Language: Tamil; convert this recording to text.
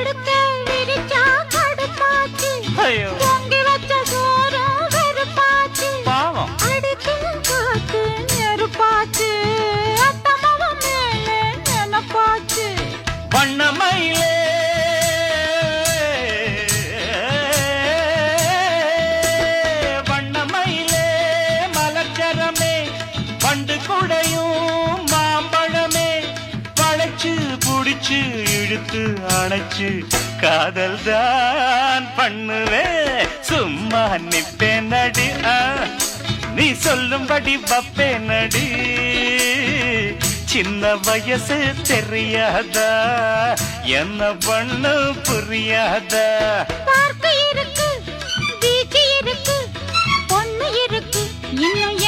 படுக்க விரிச்சா கடுப்பாச்சு. ஐயோ பொங்கி வச்ச சோறும் வெறுப்பாச்சு. பாவம் அடிக்கும் காத்து நெருப்பாச்சு. அத்தமாவன் மேலே நினைப்பாச்சு. வண்ணமயிலே வண்ணமயிலே மலர்ச்சரமே பண்டு குடையும் மாம்பழமே வளைச்சு புடிச்சு இழுத்து அணைச்சு காதல் தான் பண்ணுவேன் சும்மா நிப்பேன் நடி நீ சொல்லும்படி வப்பேன் நடி சின்ன வயசு தெரியாதா என்ன பண்ணு புரியாதா பார்க்க இருக்கு பீச்சு இருக்கு பொண்ணு இருக்கு இன்னும்